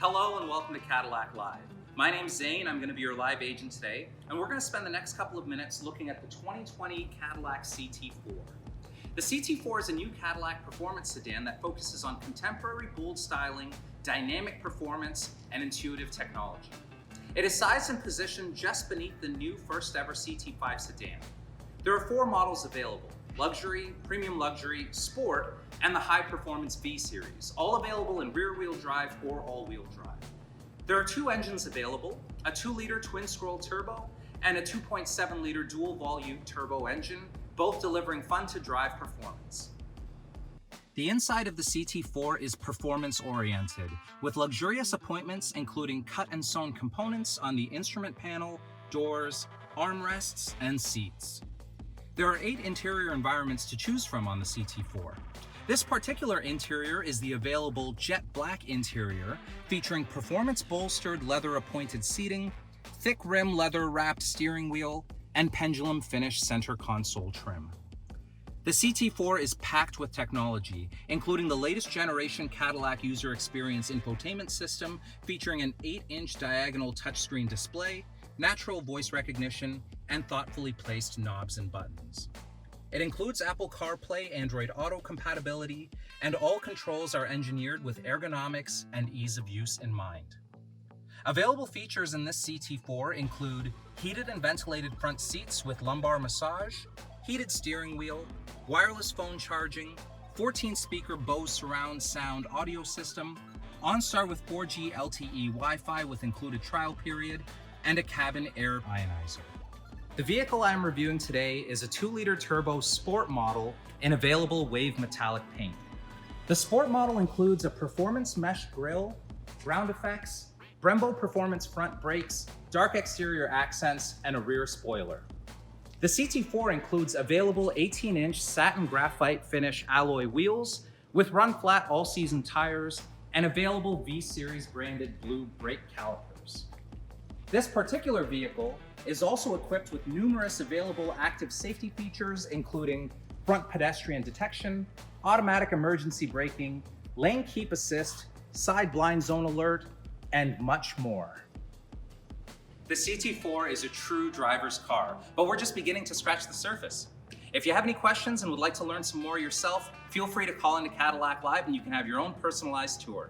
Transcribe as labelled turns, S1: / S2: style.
S1: Hello and welcome to Cadillac Live. My name's Zane, I'm going to be your live agent today, and we're going to spend the next couple of minutes looking at the 2020 Cadillac CT4. The CT4 is a new Cadillac performance sedan that focuses on contemporary bold styling, dynamic performance, and intuitive technology. It is sized and positioned just beneath the new first ever CT5 sedan. There are 4 models available: Luxury, Premium Luxury, Sport, and the High Performance V Series, all available in rear-wheel drive or all-wheel drive. There are 2 engines available, a 2-liter twin-scroll turbo and a 2.7-liter dual-volume turbo engine, both delivering fun-to-drive performance. The inside of the CT4 is performance-oriented, with luxurious appointments including cut and sewn components on the instrument panel, doors, armrests, and seats. There are 8 interior environments to choose from on the CT4. This particular interior is the available jet black interior, featuring performance-bolstered leather-appointed seating, thick rim leather-wrapped steering wheel, and pendulum-finish center console trim. The CT4 is packed with technology, including the latest generation Cadillac user experience infotainment system, featuring an 8-inch diagonal touchscreen display, natural voice recognition, and thoughtfully placed knobs and buttons. It includes Apple CarPlay, Android Auto compatibility, and all controls are engineered with ergonomics and ease of use in mind. Available features in this CT4 include heated and ventilated front seats with lumbar massage, heated steering wheel, wireless phone charging, 14-speaker Bose surround sound audio system, OnStar with 4G LTE Wi-Fi with included trial period, and a cabin air ionizer. The vehicle I'm reviewing today is a 2-liter turbo Sport model in available wave metallic paint. The Sport model includes a performance mesh grille, ground effects, Brembo performance front brakes, dark exterior accents, and a rear spoiler. The CT4 includes available 18-inch satin graphite finish alloy wheels with run-flat all-season tires and available V-Series branded blue brake calipers. This particular vehicle is also equipped with numerous available active safety features, including front pedestrian detection, automatic emergency braking, lane keep assist, side blind zone alert, and much more. The CT4 is a true driver's car, but we're just beginning to scratch the surface. If you have any questions and would like to learn some more yourself, feel free to call into Cadillac Live and you can have your own personalized tour.